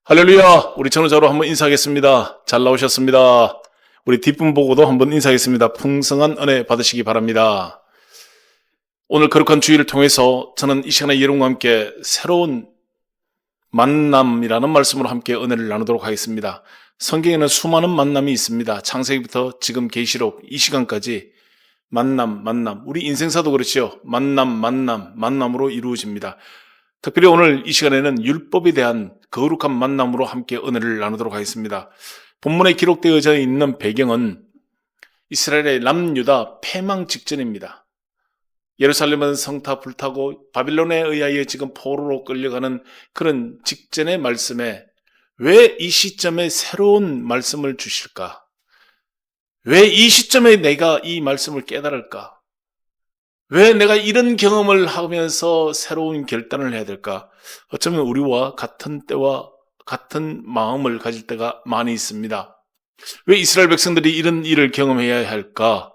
할렐루야! 우리 전우자로 한번 인사하겠습니다. 잘 나오셨습니다. 우리 뒷분 보고도 한번 인사하겠습니다. 풍성한 은혜 받으시기 바랍니다. 오늘 거룩한 주일을 통해서 저는 이 시간에 여러분과 함께 새로운 만남이라는 말씀으로 함께 은혜를 나누도록 하겠습니다. 성경에는 수많은 만남이 있습니다. 창세기부터 지금 계시록 이 시간까지 만남, 우리 인생사도 그렇죠. 만남으로 이루어집니다. 특별히 오늘 이 시간에는 율법에 대한 거룩한 만남으로 함께 은혜를 나누도록 하겠습니다. 본문에 기록되어져 있는 배경은 이스라엘의 남유다 패망 직전입니다. 예루살렘은 성타 불타고 바빌론에 의하여 지금 포로로 끌려가는 그런 직전의 말씀에 왜 이 시점에 새로운 말씀을 주실까? 왜 이 시점에 내가 이 말씀을 깨달을까? 왜 내가 이런 경험을 하면서 새로운 결단을 해야 될까? 어쩌면 우리와 같은 때와 같은 마음을 가질 때가 많이 있습니다. 왜 이스라엘 백성들이 이런 일을 경험해야 할까?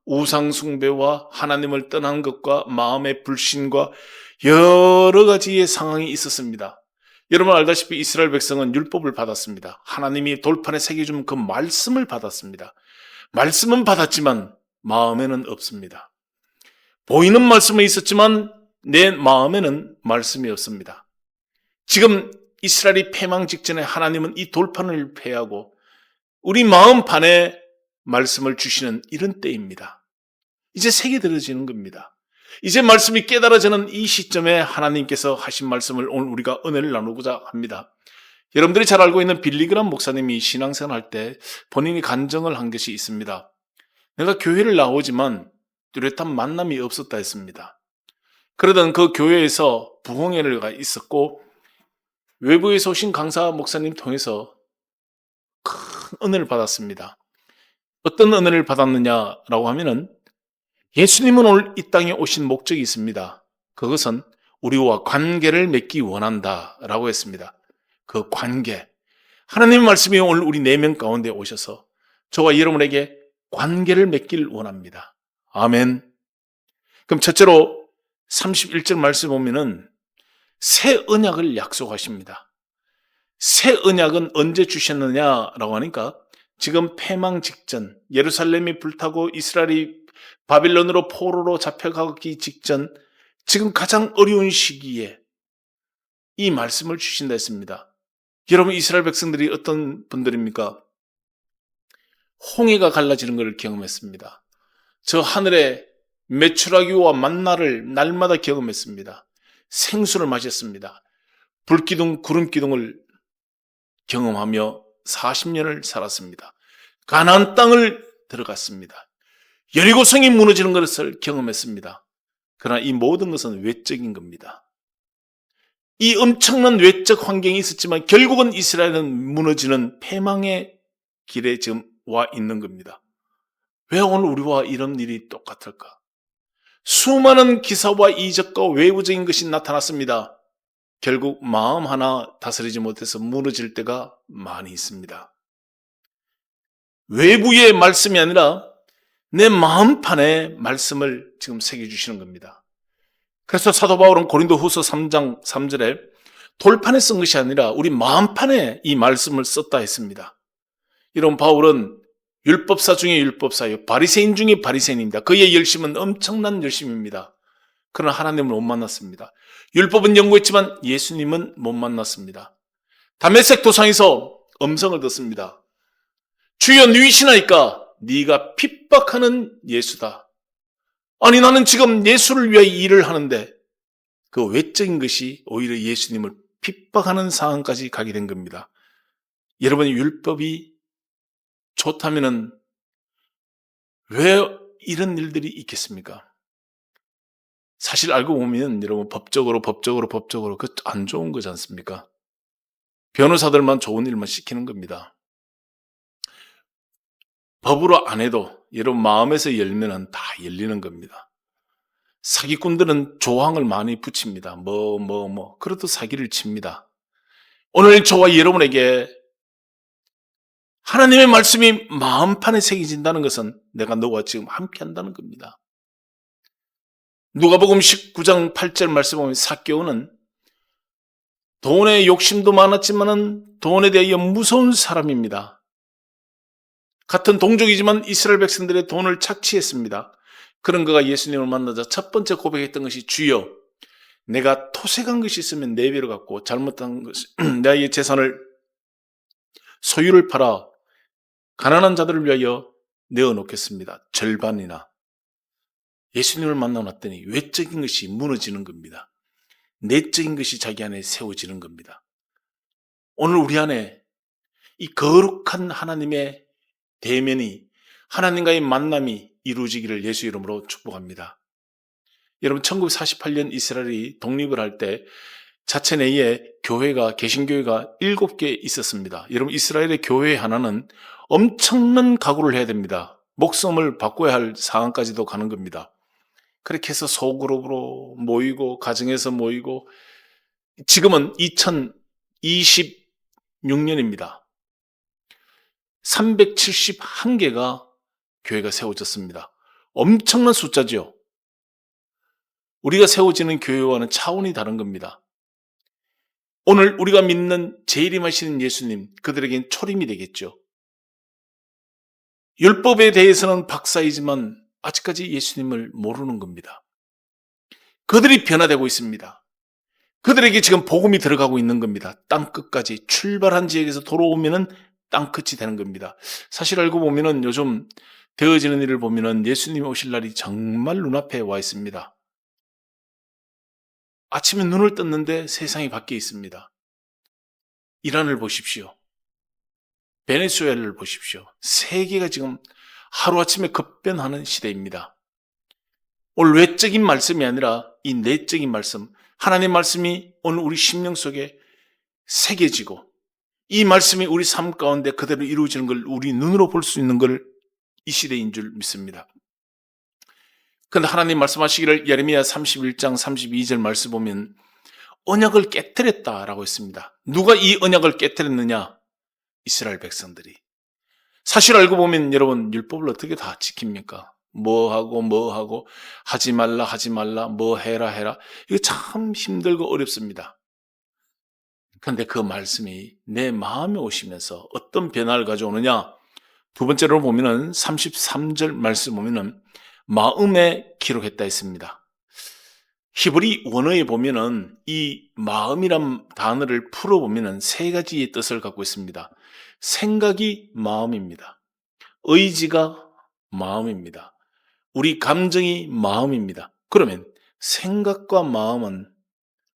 우상 숭배와 하나님을 떠난 것과 마음의 불신과 여러 가지의 상황이 있었습니다. 여러분 알다시피 이스라엘 백성은 율법을 받았습니다. 하나님이 돌판에 새겨준 그 말씀을 받았습니다. 말씀은 받았지만 마음에는 없습니다. 보이는 말씀은 있었지만 내 마음에는 말씀이 없습니다. 지금 이스라엘이 패망 직전에 하나님은 이 돌판을 패하고 우리 마음판에 말씀을 주시는 이런 때입니다. 이제 새겨들어지는 겁니다. 이제 말씀이 깨달아지는 이 시점에 하나님께서 하신 말씀을 오늘 우리가 은혜를 나누고자 합니다. 여러분들이 잘 알고 있는 빌리그람 목사님이 신앙생활 할 때 본인이 간증을 한 것이 있습니다. 내가 교회를 나오지만 뚜렷한 만남이 없었다 했습니다. 그러던 그 교회에서 부흥회가 있었고 외부에서 오신 강사 목사님 통해서 큰 은혜를 받았습니다. 어떤 은혜를 받았느냐라고 하면은 예수님은 오늘 이 땅에 오신 목적이 있습니다. 그것은 우리와 관계를 맺기 원한다라고 했습니다. 그 관계. 하나님의 말씀이 오늘 우리 4명 가운데 오셔서 저와 여러분에게 관계를 맺기를 원합니다. 아멘. 그럼 첫째로 31절 말씀 보면은 새 언약을 약속하십니다. 새 언약은 언제 주셨느냐라고 하니까 지금 패망 직전, 예루살렘이 불타고 이스라엘이 바빌론으로 포로로 잡혀가기 직전, 지금 가장 어려운 시기에 이 말씀을 주신다 했습니다. 여러분 이스라엘 백성들이 어떤 분들입니까? 홍해가 갈라지는 것을 경험했습니다. 저 하늘에 메추라기와 만나를 날마다 경험했습니다. 생수를 마셨습니다. 불기둥, 구름기둥을 경험하며 40년을 살았습니다. 가나안 땅을 들어갔습니다. 여리고성이 무너지는 것을 경험했습니다. 그러나 이 모든 것은 외적인 겁니다. 이 엄청난 외적 환경이 있었지만 결국은 이스라엘은 무너지는 패망의 길에 지금 와 있는 겁니다. 왜 오늘 우리와 이런 일이 똑같을까? 수많은 기사와 이적과 외부적인 것이 나타났습니다. 결국 마음 하나 다스리지 못해서 무너질 때가 많이 있습니다. 외부의 말씀이 아니라 내 마음판에 말씀을 지금 새겨주시는 겁니다. 그래서 사도 바울은 고린도후서 3장 3절에 돌판에 쓴 것이 아니라 우리 마음판에 이 말씀을 썼다 했습니다. 이런 바울은 율법사 중에 율법사요, 바리새인 중에 바리새인입니다. 그의 열심은 엄청난 열심입니다. 그러나 하나님을 못 만났습니다. 율법은 연구했지만 예수님은 못 만났습니다. 다메섹 도상에서 음성을 듣습니다. 주여 누이시나이까? 네가 핍박하는 예수다. 아니 나는 지금 예수를 위하여 일을 하는데 그 외적인 것이 오히려 예수님을 핍박하는 상황까지 가게 된 겁니다. 여러분 율법이 좋다면은 왜 이런 일들이 있겠습니까? 사실 알고 보면 여러분 법적으로 그 안 좋은 거지 않습니까? 변호사들만 좋은 일만 시키는 겁니다. 법으로 안 해도 여러분 마음에서 열면은 다 열리는 겁니다. 사기꾼들은 조항을 많이 붙입니다. 그래도 사기를 칩니다. 오늘 저와 여러분에게 하나님의 말씀이 마음판에 새겨진다는 것은 내가 너와 지금 함께 한다는 겁니다. 누가복음 19장 8절 말씀 보면 삭개오는 돈에 욕심도 많았지만은 돈에 대하여 무서운 사람입니다. 같은 동족이지만 이스라엘 백성들의 돈을 착취했습니다. 그런 그가 예수님을 만나자 첫 번째 고백했던 것이 주여 내가 토색한 것이 있으면 네 배로 갚고 잘못한 것이 나의 재산을 소유를 팔아 가난한 자들을 위하여 내어놓겠습니다. 절반이나. 예수님을 만나놨더니 외적인 것이 무너지는 겁니다. 내적인 것이 자기 안에 세워지는 겁니다. 오늘 우리 안에 이 거룩한 하나님의 대면이 하나님과의 만남이 이루어지기를 예수 이름으로 축복합니다. 여러분 1948년 이스라엘이 독립을 할 때 자체 내에 교회가 개신교회가 7개 있었습니다. 여러분 이스라엘의 교회 하나는 엄청난 각오를 해야 됩니다. 목숨을 바꿔야 할 상황까지도 가는 겁니다. 그렇게 해서 소그룹으로 모이고 가정에서 모이고 지금은 2026년입니다. 371개가 교회가 세워졌습니다. 엄청난 숫자죠. 우리가 세워지는 교회와는 차원이 다른 겁니다. 오늘 우리가 믿는 재림하시는 예수님, 그들에겐 초림이 되겠죠. 율법에 대해서는 박사이지만 아직까지 예수님을 모르는 겁니다. 그들이 변화되고 있습니다. 그들에게 지금 복음이 들어가고 있는 겁니다. 땅끝까지 출발한 지역에서 돌아오면은 땅끝이 되는 겁니다. 사실 알고 보면은 요즘 되어지는 일을 보면은 예수님이 오실 날이 정말 눈앞에 와 있습니다. 아침에 눈을 떴는데 세상이 바뀌어 있습니다. 이란을 보십시오. 베네수엘라를 보십시오. 세계가 지금 하루아침에 급변하는 시대입니다. 오늘 외적인 말씀이 아니라 이 내적인 말씀, 하나님의 말씀이 오늘 우리 심령 속에 새겨지고 이 말씀이 우리 삶 가운데 그대로 이루어지는 걸 우리 눈으로 볼 수 있는 걸 이 시대인 줄 믿습니다. 그런데 하나님 말씀하시기를 예레미야 31장 32절 말씀 보면 언약을 깨뜨렸다라고 했습니다. 누가 이 언약을 깨뜨렸느냐? 이스라엘 백성들이. 사실 알고 보면 여러분 율법을 어떻게 다 지킵니까? 뭐 하고 하지 말라 뭐 해라 이거 참 힘들고 어렵습니다. 그런데 그 말씀이 내 마음에 오시면서 어떤 변화를 가져오느냐? 두 번째로 보면은 33절 말씀 보면은 마음에 기록했다 했습니다. 히브리 원어에 보면은 이 마음이란 단어를 풀어보면은 세 가지의 뜻을 갖고 있습니다. 생각이 마음입니다. 의지가 마음입니다. 우리 감정이 마음입니다. 그러면 생각과 마음은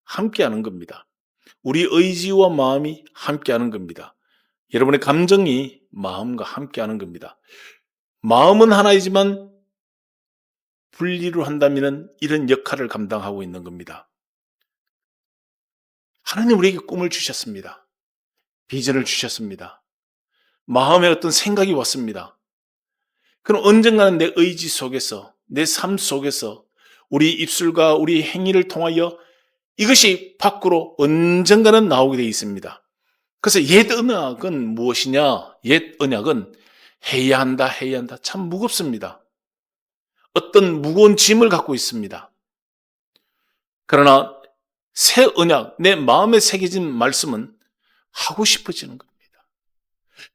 함께하는 겁니다. 우리 의지와 마음이 함께하는 겁니다. 여러분의 감정이 마음과 함께하는 겁니다. 마음은 하나이지만 분리로 한다면 이런 역할을 감당하고 있는 겁니다. 하나님 우리에게 꿈을 주셨습니다. 비전을 주셨습니다. 마음에 어떤 생각이 왔습니다. 그럼 언젠가는 내 의지 속에서, 내 삶 속에서 우리 입술과 우리 행위를 통하여 이것이 밖으로 언젠가는 나오게 되어 있습니다. 그래서 옛 언약은 무엇이냐? 옛 언약은 해야 한다. 참 무겁습니다. 어떤 무거운 짐을 갖고 있습니다. 그러나 새 언약, 내 마음에 새겨진 말씀은 하고 싶어지는 겁니다.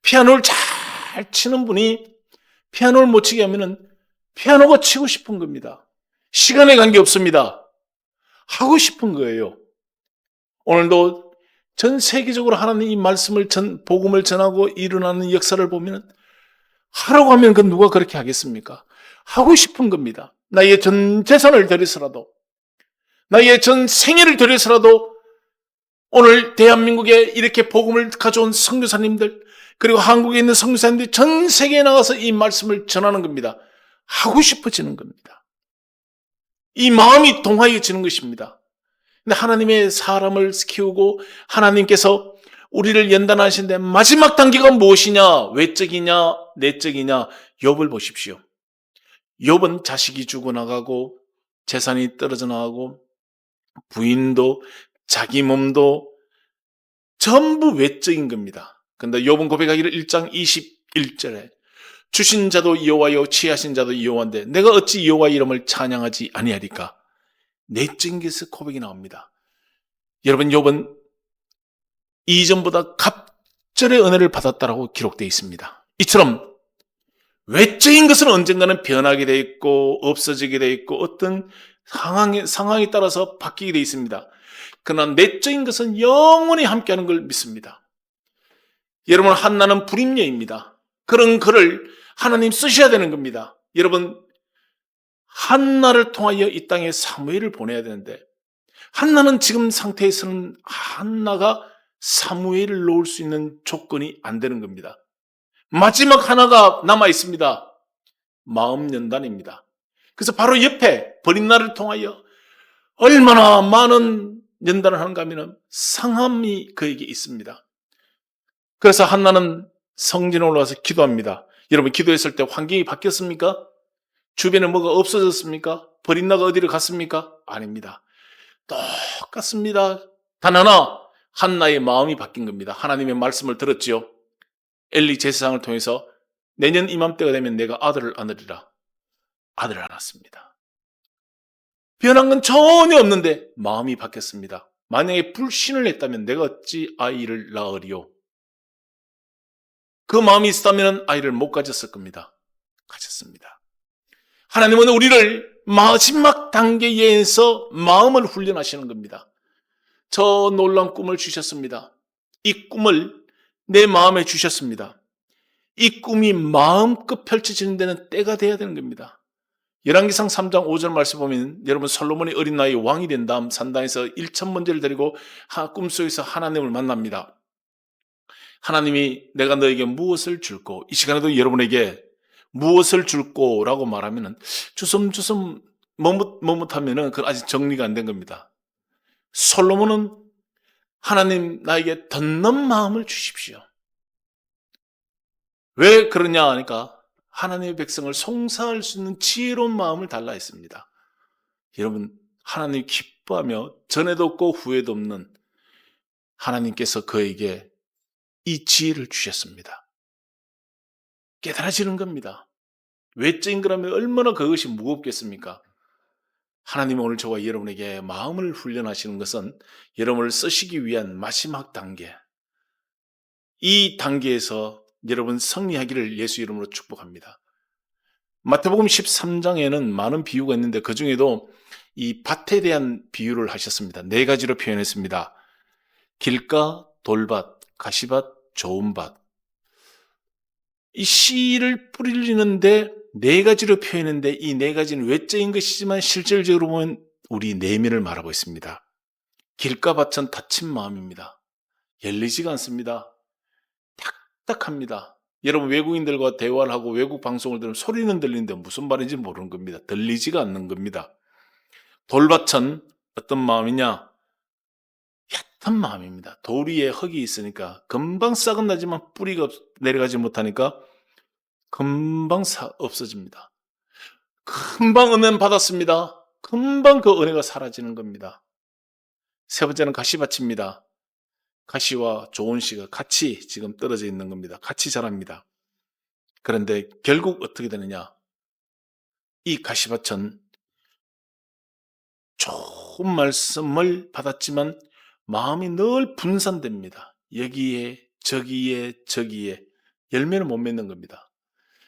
피아노를 잘 치는 분이 피아노를 못 치게 하면은 피아노가 치고 싶은 겁니다. 시간에 관계없습니다. 하고 싶은 거예요. 오늘도 전 세계적으로 하나님 이 말씀을 복음을 전하고 일어나는 역사를 보면 하라고 하면 그 누가 그렇게 하겠습니까? 하고 싶은 겁니다. 나의 전 재산을 들여서라도, 나의 전 생애를 들여서라도 오늘 대한민국에 이렇게 복음을 가져온 선교사님들, 그리고 한국에 있는 선교사님들이 전 세계에 나가서 이 말씀을 전하는 겁니다. 하고 싶어지는 겁니다. 이 마음이 동하여지는 것입니다. 근데 하나님의 사람을 키우고 하나님께서 우리를 연단하시는데 마지막 단계가 무엇이냐? 외적이냐? 내적이냐? 욥을 보십시오. 욥은 자식이 죽어나가고 재산이 떨어져 나가고 부인도 자기 몸도 전부 외적인 겁니다. 그런데 욥은 고백하기를 1장 21절에 주신 자도 여호와요 취하신 자도 여호와인데 내가 어찌 여호와 이름을 찬양하지 아니하리까? 내적인 것에서 고백이 나옵니다. 여러분 욥은 이전보다 갑절의 은혜를 받았다라고 기록되어 있습니다. 이처럼 외적인 것은 언젠가는 변하게 되어 있고 없어지게 되어 있고 어떤 상황에 따라서 바뀌게 되어 있습니다. 그러나 내적인 것은 영원히 함께하는 걸 믿습니다. 여러분, 한나는 불임녀입니다. 그런 그를 하나님 쓰셔야 되는 겁니다. 여러분, 한나를 통하여 이 땅에 사무엘을 보내야 되는데 한나는 지금 상태에서는 한나가 사무엘을 놓을 수 있는 조건이 안 되는 겁니다. 마지막 하나가 남아 있습니다. 마음 연단입니다. 그래서 바로 옆에 버린나를 통하여 얼마나 많은 연단을 하는가 하면 상함이 그에게 있습니다. 그래서 한나는 성전에 올라와서 기도합니다. 여러분, 기도했을 때 환경이 바뀌었습니까? 주변에 뭐가 없어졌습니까? 버린나가 어디를 갔습니까? 아닙니다. 똑같습니다. 단 하나, 한나의 마음이 바뀐 겁니다. 하나님의 말씀을 들었지요. 엘리 제사장을 통해서 내년 이맘때가 되면 내가 아들을 안으리라. 아들을 안았습니다. 변한 건 전혀 없는데 마음이 바뀌었습니다. 만약에 불신을 했다면 내가 어찌 아이를 낳으리요? 그 마음이 있었다면 아이를 못 가졌을 겁니다. 가졌습니다. 하나님은 우리를 마지막 단계에서 마음을 훈련하시는 겁니다. 저 놀라운 꿈을 주셨습니다. 이 꿈을 내 마음에 주셨습니다. 이 꿈이 마음껏 펼쳐지는 데는 때가 돼야 되는 겁니다. 열왕기상 3장 5절 말씀 보면 여러분, 솔로몬이 어린 나이에 왕이 된 다음 산당에서 1,000번제를 드리고 꿈속에서 하나님을 만납니다. 하나님이 내가 너에게 무엇을 줄꼬? 이 시간에도 여러분에게 무엇을 줄꼬라고 말하면은 주섬주섬 머뭇하면은 그건 아직 정리가 안 된 겁니다. 솔로몬은 하나님 나에게 덧는 마음을 주십시오. 왜 그러냐 하니까 하나님의 백성을 송사할 수 있는 지혜로운 마음을 달라 했습니다. 여러분, 하나님이 기뻐하며 전에도 없고 후에도 없는 하나님께서 그에게 이 지혜를 주셨습니다. 깨달아지는 겁니다. 외적인 거라면 얼마나 그것이 무겁겠습니까? 하나님은 오늘 저와 여러분에게 마음을 훈련하시는 것은 여러분을 쓰시기 위한 마지막 단계. 이 단계에서 여러분 승리하기를 예수 이름으로 축복합니다. 마태복음 13장에는 많은 비유가 있는데 그 중에도 이 밭에 대한 비유를 하셨습니다. 4가지로 표현했습니다. 길가, 돌밭, 가시밭, 좋은 밭. 이 씨를 뿌리는데 4가지로 표현했는데 이 4가지는 외적인 것이지만 실질적으로 보면 우리 내면을 말하고 있습니다. 길가 밭은 다친 마음입니다. 열리지가 않습니다. 딱딱합니다. 여러분, 외국인들과 대화를 하고 외국 방송을 들으면 소리는 들리는데 무슨 말인지 모르는 겁니다. 들리지가 않는 겁니다. 돌밭은 어떤 마음이냐? 얕은 마음입니다. 돌 위에 흙이 있으니까 금방 싹은 나지만 뿌리가 내려가지 못하니까 금방 없어집니다. 금방 은혜 받았습니다. 금방 그 은혜가 사라지는 겁니다. 3번째는 가시밭입니다. 가시와 좋은 씨가 같이 지금 떨어져 있는 겁니다. 같이 자랍니다. 그런데 결국 어떻게 되느냐? 이 가시밭은 좋은 말씀을 받았지만 마음이 늘 분산됩니다. 여기에 저기에 열매를 못 맺는 겁니다.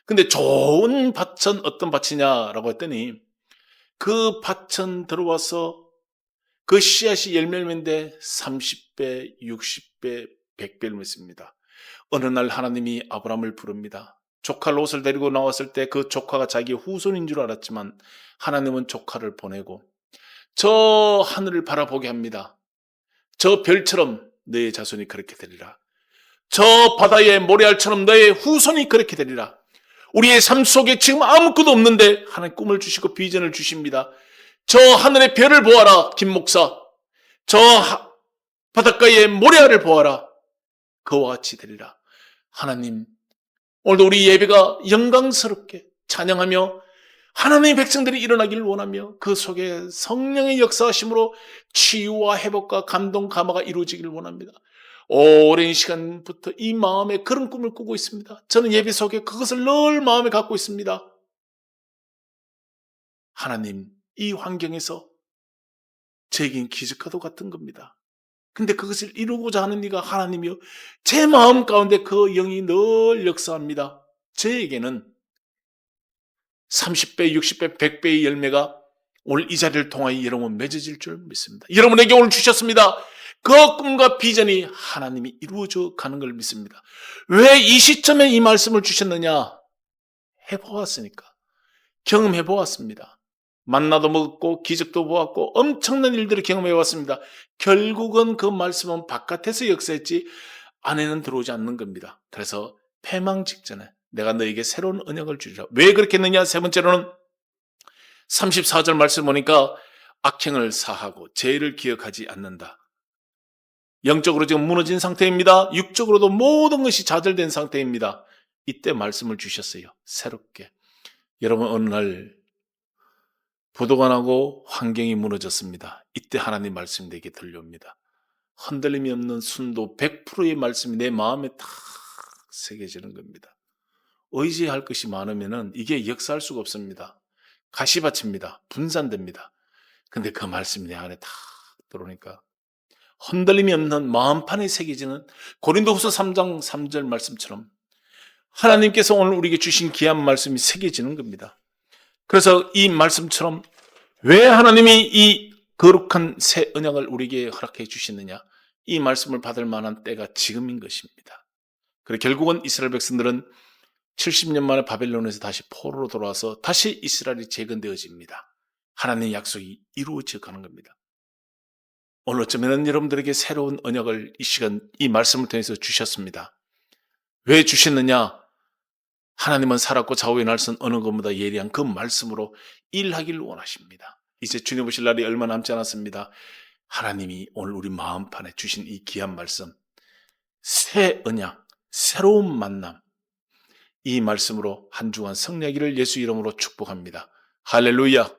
근데 좋은 밭은 어떤 밭이냐라고 했더니 그 밭은 들어와서 그 씨앗이 열매를 맺는데 30배, 60배, 100배를 맺습니다. 어느 날 하나님이 아브라함을 부릅니다. 조카 롯을 데리고 나왔을 때 그 조카가 자기의 후손인 줄 알았지만 하나님은 조카를 보내고 저 하늘을 바라보게 합니다. 저 별처럼 너의 자손이 그렇게 되리라. 저 바다의 모래알처럼 너의 후손이 그렇게 되리라. 우리의 삶 속에 지금 아무것도 없는데 하나님 꿈을 주시고 비전을 주십니다. 저 하늘의 별을 보아라, 김 목사. 저 바닷가의 모래알을 보아라. 그와 같이 되리라. 하나님, 오늘도 우리 예배가 영광스럽게 찬양하며 하나님의 백성들이 일어나기를 원하며 그 속에 성령의 역사하심으로 치유와 회복과 감동, 감화가 이루어지기를 원합니다. 오랜 시간부터 이 마음에 그런 꿈을 꾸고 있습니다. 저는 예배 속에 그것을 늘 마음에 갖고 있습니다. 하나님, 이 환경에서 저에겐 기적과도 같은 겁니다. 근데 그것을 이루고자 하는 이가 하나님이요. 제 마음 가운데 그 영이 늘 역사합니다. 저에게는 30배, 60배, 100배의 열매가 오늘 이 자리를 통하여 여러분 맺어질 줄 믿습니다. 여러분에게 오늘 주셨습니다. 그 꿈과 비전이 하나님이 이루어져 가는 걸 믿습니다. 왜 이 시점에 이 말씀을 주셨느냐? 해보았으니까. 경험해보았습니다. 만나도 먹었고 기적도 보았고 엄청난 일들을 경험해왔습니다. 결국은 그 말씀은 바깥에서 역사했지 안에는 들어오지 않는 겁니다. 그래서 패망 직전에 내가 너에게 새로운 언약을 주리라. 왜 그렇게 했느냐? 세 번째로는 34절 말씀 보니까 악행을 사하고 죄를 기억하지 않는다. 영적으로 지금 무너진 상태입니다. 육적으로도 모든 것이 좌절된 상태입니다. 이때 말씀을 주셨어요. 새롭게. 여러분 어느 날 부도가 나고 환경이 무너졌습니다. 이때 하나님 말씀이 내게 들려옵니다. 흔들림이 없는 순도 100%의 말씀이 내 마음에 탁 새겨지는 겁니다. 의지할 것이 많으면 이게 역사할 수가 없습니다. 가시밭입니다. 분산됩니다. 근데 그 말씀이 내 안에 탁 들어오니까 흔들림이 없는 마음판에 새겨지는 고린도후서 3장 3절 말씀처럼 하나님께서 오늘 우리에게 주신 귀한 말씀이 새겨지는 겁니다. 그래서 이 말씀처럼 왜 하나님이 이 거룩한 새 언약을 우리에게 허락해 주시느냐? 이 말씀을 받을 만한 때가 지금인 것입니다. 그리고 결국은 이스라엘 백성들은 70년 만에 바벨론에서 다시 포로로 돌아와서 다시 이스라엘이 재건되어집니다. 하나님의 약속이 이루어져 가는 겁니다. 오늘 어쩌면 여러분들에게 새로운 언약을 이 시간 이 말씀을 통해서 주셨습니다. 왜 주셨느냐? 하나님은 살았고 좌우의 날선 어느 것보다 예리한 그 말씀으로 일하기를 원하십니다. 이제 주님 오실 날이 얼마 남지 않았습니다. 하나님이 오늘 우리 마음판에 주신 이 귀한 말씀, 새 언약, 새로운 만남, 이 말씀으로 한 주간 승리하기를 예수 이름으로 축복합니다. 할렐루야.